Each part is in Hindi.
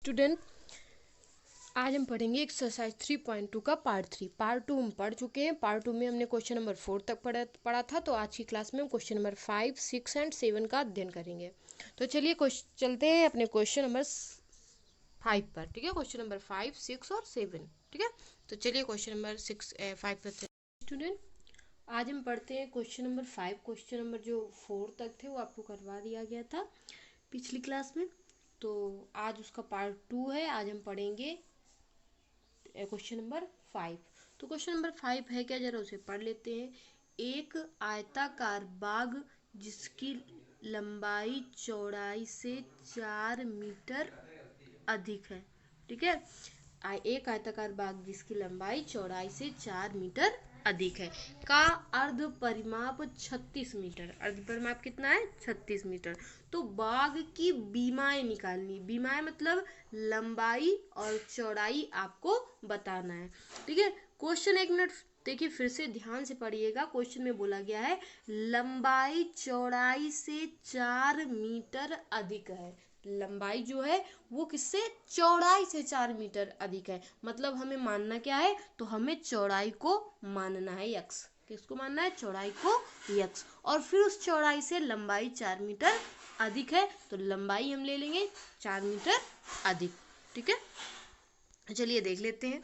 स्टूडेंट, आज हम पढ़ेंगे एक्सरसाइज 3.2 का पार्ट 3। पार्ट 2 हम पढ़ चुके हैं। पार्ट 2 में हमने क्वेश्चन नंबर 4 तक पढ़ा था। तो आज की क्लास में हम क्वेश्चन नंबर 5, 6 एंड 7 का अध्ययन करेंगे। तो चलिए चलते हैं अपने क्वेश्चन नंबर 5 पर। ठीक है, क्वेश्चन नंबर 5, 6 और 7। ठीक है, तो चलिए क्वेश्चन नंबर 5 पर स्टूडेंट, आज हम पढ़ते हैं क्वेश्चन नंबर 5। क्वेश्चन नंबर जो 4 तक थे वो आपको करवा दिया गया था पिछली क्लास में। तो आज उसका पार्ट 2 है। आज हम पढ़ेंगे क्वेश्चन नंबर 5। तो क्वेश्चन नंबर 5 है क्या, जरा उसे पढ़ लेते हैं। एक आयताकार बाग जिसकी लंबाई चौड़ाई से 4 मीटर अधिक है। ठीक है, एक आयताकार बाग जिसकी लंबाई चौड़ाई से 4 मीटर अधिक है का अर्ध परिमाप 36 मीटर। अर्ध परिमाप कितना है? 36 मीटर। तो बाग की बीमाएं निकालनी। बीमाएं मतलब लंबाई और चौड़ाई आपको बताना है। ठीक है, क्वेश्चन एक मिनट देखिए, फिर से ध्यान से पढ़िएगा। क्वेश्चन में बोला गया है लंबाई चौड़ाई से 4 मीटर अधिक है। लंबाई जो है वो किससे? चौड़ाई से 4 मीटर अधिक है। मतलब हमें मानना क्या है? तो हमें चौड़ाई को मानना है यक्स। किसको मानना है? चौड़ाई को यक्स। और फिर उस चौड़ाई से लंबाई 4 मीटर अधिक है, तो लंबाई हम ले लेंगे 4 मीटर अधिक। ठीक है, चलिए देख लेते हैं।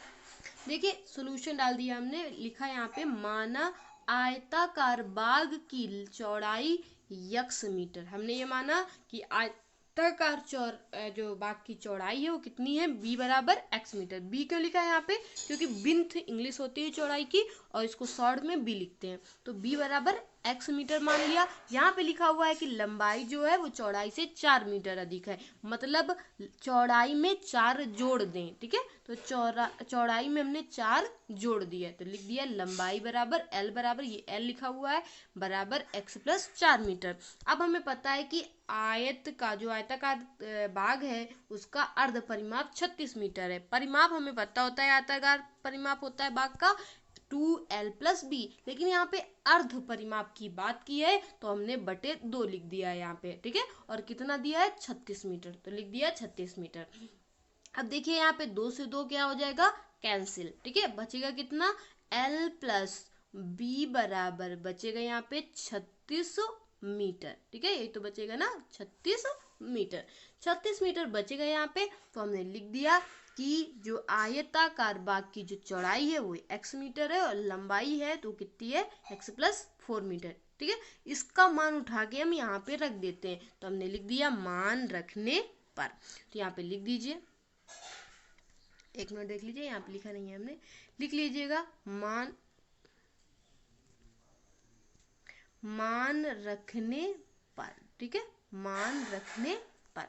देखिए, सॉल्यूशन डाल दिया हमने। लिखा यहाँ पे माना आयताकार बाग की चौड़ाई यक्स मीटर। हमने ये माना कि आयताकार जो बाग की चौड़ाई है वो कितनी है? बी बराबर एक्स मीटर। बी क्यों लिखा है यहाँ पे? क्योंकि बिंथ इंग्लिश होती है चौड़ाई की और इसको शॉर्ट में बी लिखते हैं। तो बी बराबर एक्स मीटर मान लिया। यहाँ पे लिखा हुआ है कि लंबाई जो है वो चौड़ाई से 4 मीटर अधिक है। मतलब चौड़ाई में 4 जोड़ दें। ठीक है, तो चौड़ाई में हमने 4 जोड़ दिया, तो लिख दिया लंबाई बराबर एल बराबर, ये एल लिखा हुआ है, बराबर एक्स प्लस 4 मीटर। अब हमें पता है कि आयत का जो आयताकार बाग है उसका अर्ध परिमाप 36 मीटर है। परिमाप हमें पता होता है, आयताकार परिमाप होता है बाग का 2l प्लस बी। लेकिन यहाँ पे अर्ध परिमाप की बात की है तो हमने बटे 2 लिख दिया है यहाँ पे। ठीक है, और कितना दिया है? 36 मीटर, तो लिख दिया 36 मीटर। अब देखिए यहाँ पे 2 से 2 क्या हो जाएगा? कैंसिल। ठीक है, बचेगा कितना? l प्लस बी बराबर बचेगा यहाँ पे 36 मीटर। ठीक है, यही तो बचेगा ना, 36 मीटर। 36 मीटर बचेगा यहाँ पे। तो हमने लिख दिया कि जो आयताकार बाग की जो चौड़ाई है वो x मीटर है और लंबाई है तो कितनी है? x plus 4 metre. ठीक है, इसका मान उठा के हम यहाँ पे रख देते हैं। तो हमने लिख दिया मान रखने पर। तो यहाँ पे लिख दीजिए, एक मिनट देख लीजिए, यहाँ पे लिखा नहीं है हमने, लिख लीजिएगा मान रखने पर। ठीक है, मान रखने पर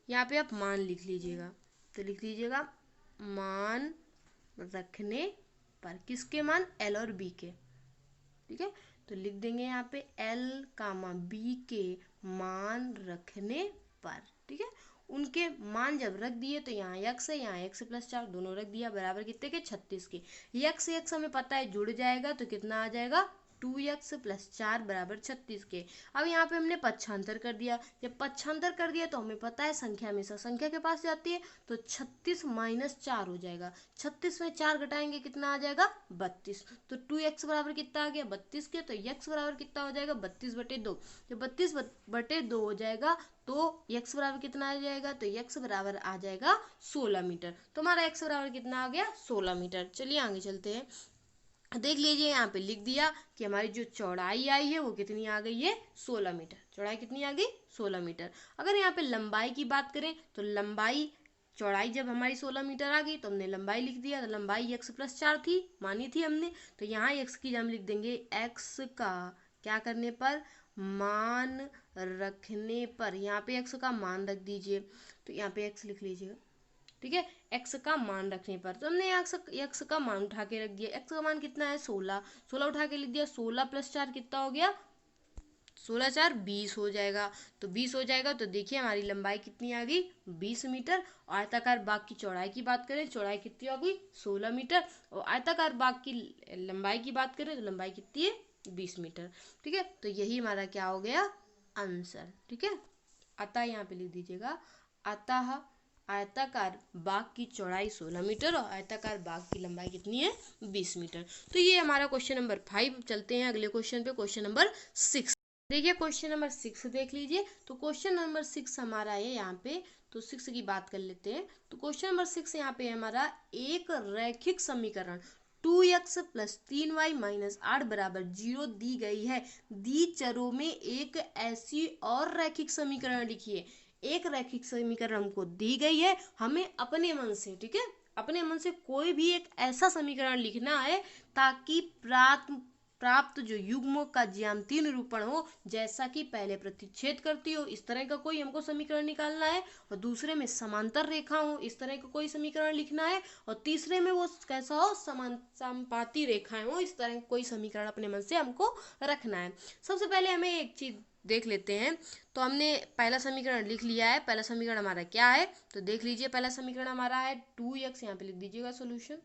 यहाँ पे आप मान लिख लीजिएगा। तो लिख लीजिएगा मान रखने पर। किसके मान? एल और बी के। ठीक है, तो लिख देंगे यहाँ पे एल कामा बी के मान रखने पर। ठीक है, उनके मान जब रख दिए तो यहाँ यक्स है, यहाँ एक्स प्लस 4 दोनों रख दिया, बराबर कितने के? 36 के। यक्स यक्स हमें पता है जुड़ जाएगा, तो कितना आ जाएगा? 2x प्लस 4 बराबर 36 के। अब यहाँ पे हमने पक्षांतर कर दिया। जब पक्षांतर कर दिया तो हमें पता है संख्या हमेशा संख्या के पास जाती है, तो 36 माइनस 4 हो जाएगा। 36 में 4 घटाएंगे कितना आ जाएगा? 32। तो 2x बराबर कितना आ गया? 32 के। तो x बराबर कितना हो जाएगा? 32/2। जब 32/2 हो जाएगा तो x बराबर कितना आ जाएगा? तो x बराबर आ जाएगा 16 मीटर। तो हमारा x बराबर कितना आ गया? 16 मीटर। चलिए आगे चलते हैं। देख लीजिए, यहाँ पे लिख दिया कि हमारी जो चौड़ाई आई है वो कितनी आ गई है? 16 मीटर। चौड़ाई कितनी आ गई? 16 मीटर। अगर यहाँ पे लंबाई की बात करें तो लंबाई, चौड़ाई जब हमारी 16 मीटर आ गई तो हमने लंबाई लिख दिया। तो लंबाई x प्लस 4 थी, मानी थी हमने। तो यहाँ x की हम लिख देंगे x का क्या करने पर? मान रखने पर। यहाँ पे x का मान रख दीजिए, तो यहाँ पे x लिख लीजिएगा। ठीक है, x का मान रखने पर। तो हमने x का मान उठा के रख दिया। x का मान कितना है? 16। 16 उठा के लिख दिया। 16 प्लस 4 कितना हो गया? 16 4 20 हो जाएगा। तो 20 हो जाएगा, तो देखिए हमारी लंबाई कितनी आ गई? 20 मीटर। और आयताकार बाग की चौड़ाई की बात करें, चौड़ाई कितनी हो गई? 16 मीटर। और आयताकार बाग की लंबाई की बात करें तो लंबाई कितनी है? 20 मीटर। ठीक है, तो यही हमारा क्या हो गया? आंसर। ठीक है, अतः यहाँ पे लिख दीजिएगा, अतः आयताकार बाग की चौड़ाई 16 मीटर और आयताकार बाग की लंबाई कितनी है 20 मीटर। तो ये हमारा क्वेश्चन नंबर 5। चलते हैं अगले क्वेश्चन पे, क्वेश्चन नंबर 6। देखिए क्वेश्चन नंबर 6 देख लीजिए। तो क्वेश्चन नंबर 6 हमारा है यहाँ पे, तो 6 की बात कर लेते हैं। तो क्वेश्चन नंबर 6 यहाँ पे हमारा एक रैखिक समीकरण 2x प्लस 3y माइनस 8 बराबर 0 दी गई है। दी चरों में एक ऐसी और रैखिक समीकरण लिखिए। एक रैखिक समीकरण हमको दी गई है, हमें अपने मन से, ठीक है, अपने मन से कोई भी एक ऐसा समीकरण लिखना है ताकि प्राप्त जो युग्मों का ज्यामितीय निरूपण हो, जैसा कि पहले प्रतिच्छेद करती हो इस तरह का कोई हमको समीकरण निकालना है, और दूसरे में समांतर रेखा हो इस तरह का कोई समीकरण लिखना है, और तीसरे में वो कैसा हो, समानुपाती रेखाएं हो इस तरह का कोई समीकरण अपने मन से हमको रखना है। सबसे पहले हमें एक चीज देख लेते हैं। तो हमने पहला समीकरण लिख लिया है। पहला समीकरण हमारा क्या है, तो देख लीजिए। पहला समीकरण हमारा है 2x, यहाँ पे लिख दीजिएगा सोल्यूशन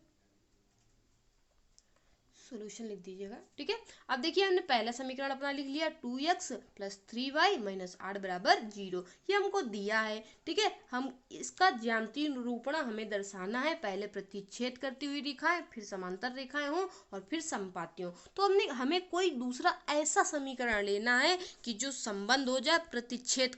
लिख दीजिएगा, ठीक है। अब देखिए हमने पहला समीकरण अपना लिख लिया 2x प्लस 3y माइनस 8 बराबर 0, ये हमको दिया है, ठीक है। हम इसका ज्यामितीय निरूपण हमें दर्शाना है, पहले प्रतिच्छेद करती हुई रेखाएं, फिर समांतर रेखाएं हो और फिर समपाती हो। तो हमें कोई दूसरा ऐसा समीकरण लेना है कि जो संबंध हो जाए प्रतिच्छेद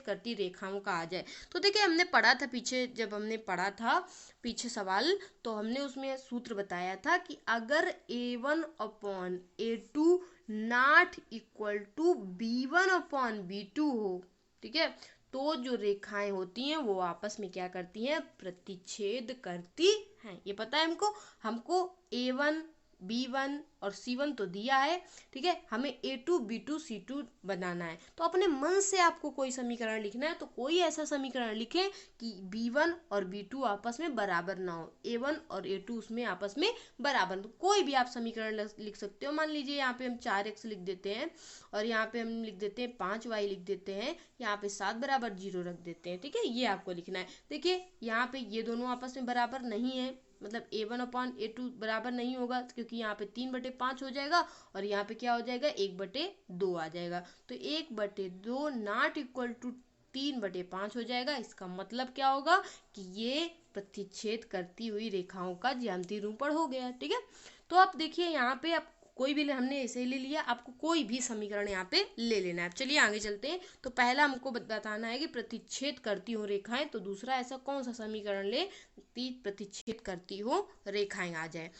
करती रेखाओं का आ जाए। तो देखिए हमने पढ़ा था पीछे, जब हमने पढ़ा था पीछे सवाल, तो हमने उसमें सूत्र बताया था कि अगर a1 upon a2 not equal to b1 upon b2 हो, ठीक है, तो जो रेखाएं होती हैं वो आपस में क्या करती हैं, प्रतिच्छेद करती हैं। ये पता है हमको a1 b1 और c1 तो दिया है, ठीक है। हमें a2 b2 c2 बनाना है। तो अपने मन से आपको कोई समीकरण लिखना है, तो कोई ऐसा समीकरण लिखें कि b1 और b2 आपस में बराबर ना हो, a1 और a2 उसमें आपस में बराबर। तो कोई भी आप समीकरण लिख सकते हो। मान लीजिए यहाँ पे हम 4x लिख देते हैं, और यहाँ पे हम लिख देते हैं 5y लिख देते हैं, यहाँ पे 7 बराबर 0 रख देते हैं, ठीक है। ये आपको लिखना है। देखिए यहाँ पे ये दोनों आपस में बराबर नहीं है, मतलब a1 अपॉन a2 बराबर नहीं होगा, क्योंकि यहाँ पे 3/5 हो जाएगा और यहाँ पे क्या हो जाएगा, 1/2 आ जाएगा। तो 1/2 नॉट इक्वल टू 3/5 हो जाएगा। इसका मतलब क्या होगा कि ये प्रतिच्छेद करती हुई रेखाओं का ज्यामितीय निरूपण हो गया, ठीक है। तो आप देखिए यहाँ पे आप कोई भी, हमने ऐसे ही ले लिया, आपको कोई भी समीकरण यहाँ पे ले लेना है। चलिए आगे चलते हैं। तो पहला हमको बताना है कि प्रतिच्छेद करती हो रेखाएं, तो दूसरा ऐसा कौन सा समीकरण ले प्रतिच्छेद करती हो रेखाएं आ जाए।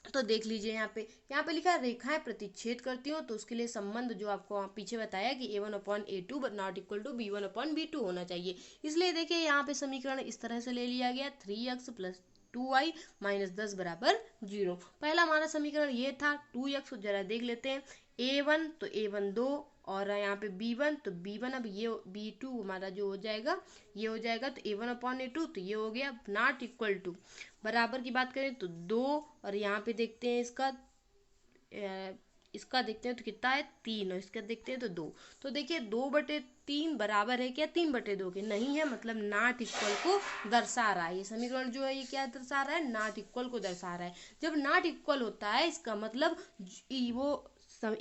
तो देख लीजिए यहाँ पे लिखा है रेखाएं प्रतिच्छेद करती हो, तो उसके लिए संबंध जो आपको पीछे बताया कि a1 upon a2 not equal to b1 upon b2 होना चाहिए। इसलिए देखिए यहाँ पे समीकरण इस तरह से ले लिया गया 3x प्लस 2y माइनस 10 बराबर 0। पहला हमारा समीकरण ये था 2x, जरा देख लेते हैं। a1 तो a1 2, और यहाँ पे b1 तो b1, अब ये b2 हमारा जो हो जाएगा ये हो जाएगा, तो a1 अपॉन a2 तो ये हो गया नॉट इक्वल टू, बराबर की बात करें तो 2, और यहाँ पे देखते हैं इसका देखते हैं तो कितना है 3, और इसका देखते हैं तो 2। तो देखिए 2/3 बराबर है क्या 3/2 के, नहीं है, मतलब नॉट इक्वल को दर्शा रहा है। ये समीकरण जो है ये क्या दर्शा रहा है, नॉट इक्वल को दर्शा रहा है। जब नॉट इक्वल होता है इसका मतलब वो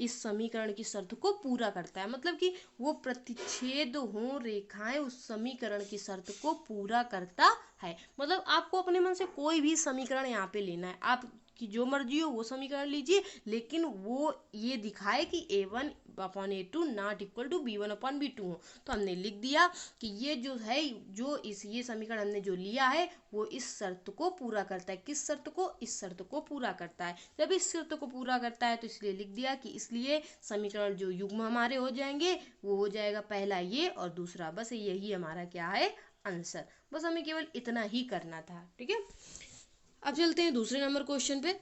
इस समीकरण की शर्त को पूरा करता है, मतलब कि वो प्रतिच्छेद हो रेखाएं उस समीकरण की शर्त को पूरा करता है। मतलब आपको अपने मन से कोई भी समीकरण यहाँ पे लेना है, आप कि जो मर्जी हो वो समीकरण लीजिए, लेकिन वो ये दिखाए कि a1 upon a2 not equal to b1 upon b2 हो। तो हमने लिख दिया कि ये जो है, जो ये समीकरण हमने जो लिया है वो इस शर्त को पूरा करता है। किस शर्त को, इस शर्त को पूरा करता है। जब इस शर्त को पूरा करता है तो इसलिए लिख दिया कि इसलिए समीकरण जो युग्म हमारे हो जाएंगे वो हो जाएगा पहला ये और दूसरा, बस यही हमारा क्या है आंसर। बस हमें केवल इतना ही करना था, ठीक है। अब चलते हैं दूसरे नंबर क्वेश्चन पे।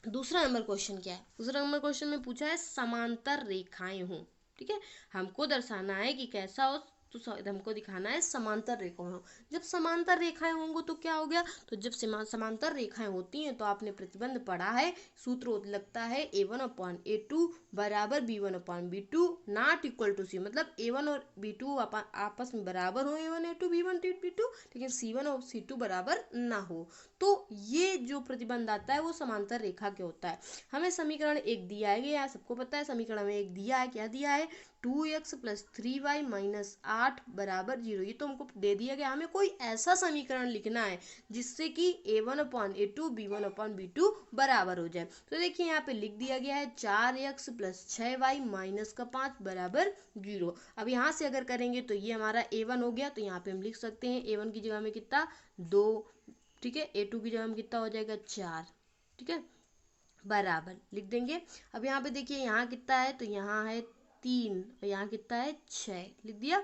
दूसरा नंबर क्वेश्चन क्या है, दूसरा नंबर क्वेश्चन में पूछा है समांतर रेखाएं हों, ठीक है। हमको दर्शाना है कि कैसा हो, तो हमको दिखाना है समांतर रेखाएं हो। जब समांतर रेखाएं होंगी तो क्या हो गया, तो जब समांतर रेखाएं होती हैं तो आपने प्रतिबंध पढ़ा है, सूत्र लगता है a1 अपॉन a2 बराबर b1 upon b2 not equal to c, मतलब a1 और b2 आपस में बराबर हो, a1 a2 b1 b2, लेकिन c1 और c2 बराबर ना हो। तो ये जो प्रतिबंध आता है वो समांतर रेखा के होता है। हमें समीकरण एक दिया है, यहाँ सबको पता है समीकरण में एक दिया है, क्या दिया है 2x प्लस 3y माइनस 8 बराबर 0। ये तो हमको दे दिया गया, हमें कोई ऐसा समीकरण लिखना है जिससे कि a1/a2 b1/b2 बराबर हो जाए। तो देखिए यहाँ पे लिख दिया गया है 4x प्लस 6y माइनस का 5 बराबर 0। अब यहाँ से अगर करेंगे तो ये हमारा a1 हो गया, तो यहाँ पे हम लिख सकते हैं a1 की जगह में कितना 2, ठीक है, a2 की जगह में कितना हो जाएगा 4, ठीक है, बराबर लिख देंगे। अब यहाँ पे देखिए यहाँ कितना है, तो यहाँ है 3 और यहाँ कितना है 6, लिख दिया।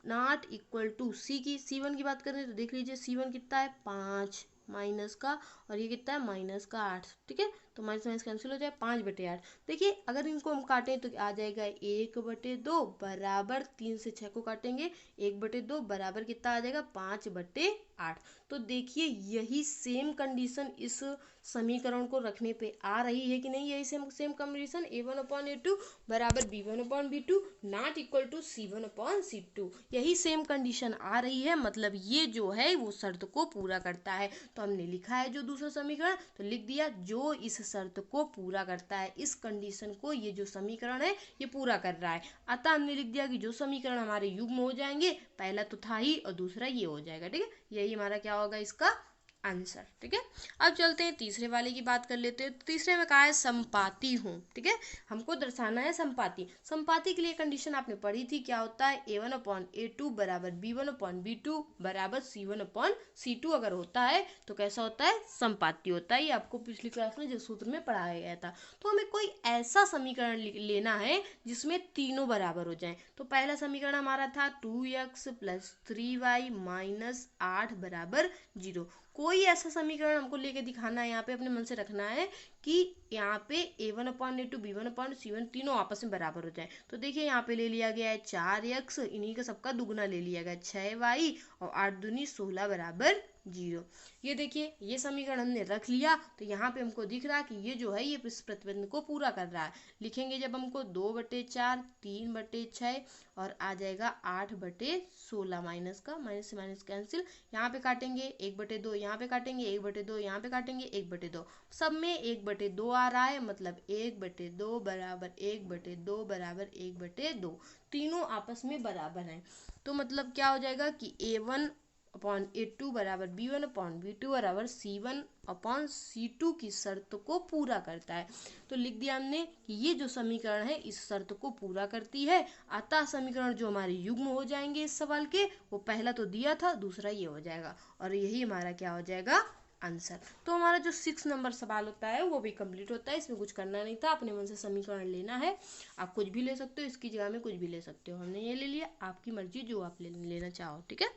नॉट इक्वल टू C1 की बात करें तो देख लीजिए C1 कितना है 5 माइनस का, और ये कितना है माइनस का 8, ठीक है, तो माइनस माइनस कैंसिल हो जाए 5/8। देखिए अगर इनको हम काटें तो आ जाएगा 1/2 बराबर 3 से 6 को काटेंगे 1/2 बराबर कितना आ जाएगा 5/8। तो देखिए यही सेम कंडीशन इस समीकरण को रखने पे आ रही है कि नहीं, यही सेम कंडीशन a1/a2 बराबर b1/b2 not equal to c1/c2, यही सेम कंडीशन आ रही है, मतलब ये जो है वो शर्त को पूरा करता है। तो हमने लिखा है जो दूसरा समीकरण, तो लिख दिया जो इस शर्त को पूरा करता है, इस कंडीशन को ये जो समीकरण है ये पूरा कर रहा है। अतः हमने लिख दिया कि जो समीकरण हमारे युग्म हो जाएंगे, पहला तो था ही और दूसरा ये हो जाएगा, ठीक है, यही हमारा क्या होगा इसका आंसर, ठीक है। अब चलते हैं तीसरे वाले की बात कर लेते हैं। तो तीसरे में कहा है संपाती हूँ, ठीक है, हमको दर्शाना है संपाती। संपाती के लिए कंडीशन आपने पढ़ी थी, क्या होता है a1/a2 बराबर b1/b2 बराबर c1/c2 अगर होता है तो कैसा होता है संपाती होता है। ये आपको पिछली क्लास में जो सूत्र में पढ़ाया गया था। तो हमें कोई ऐसा समीकरण लेना है जिसमें तीनों बराबर हो जाए। तो पहला समीकरण हमारा था 2x प्लस 3y माइनस 8 बराबर 0। कोई ऐसा समीकरण हमको लेके दिखाना है, यहाँ पे अपने मन से रखना है कि यहाँ पे a1/a2 b1/c1 तीनों आपस में बराबर हो जाए। तो देखिए यहाँ पे ले लिया गया है 4x, इन्हीं का सबका दुगना ले लिया गया 6y और 8 दूनी 16 बराबर 0। ये देखिए ये समीकरण हमने रख लिया, तो यहाँ पे हमको दिख रहा है कि ये जो है ये इस प्रतिबंध को पूरा कर रहा है। लिखेंगे जब हमको 2/4 3/6 और आ जाएगा 8/16, माइनस का माइनस से माइनस कैंसिल, यहाँ पे काटेंगे 1/2, यहाँ पे काटेंगे 1/2, यहाँ पे काटेंगे 1/2, सब में 1/2 आ रहा है, मतलब 1/2 बराबर 1/2 बराबर 1/2, तीनों आपस में बराबर हैं। तो मतलब क्या हो जाएगा कि a1/a2 बराबर b1/b2 बराबर c1/c2 की शर्त को पूरा करता है। तो लिख दिया हमने कि ये जो समीकरण है इस शर्त को पूरा करती है। अतः समीकरण जो हमारे युग्म हो जाएंगे इस सवाल के, वो पहला तो दिया था, दूसरा ये हो जाएगा, और यही हमारा क्या हो जाएगा आंसर। तो हमारा जो 6 नंबर सवाल होता है वो भी कंप्लीट होता है। इसमें कुछ करना नहीं था, अपने मन से समीकरण लेना है। आप कुछ भी ले सकते हो, इसकी जगह में कुछ भी ले सकते हो। हमने ये ले लिया, आपकी मर्जी जो आप लेना चाहो, ठीक है।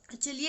चलिए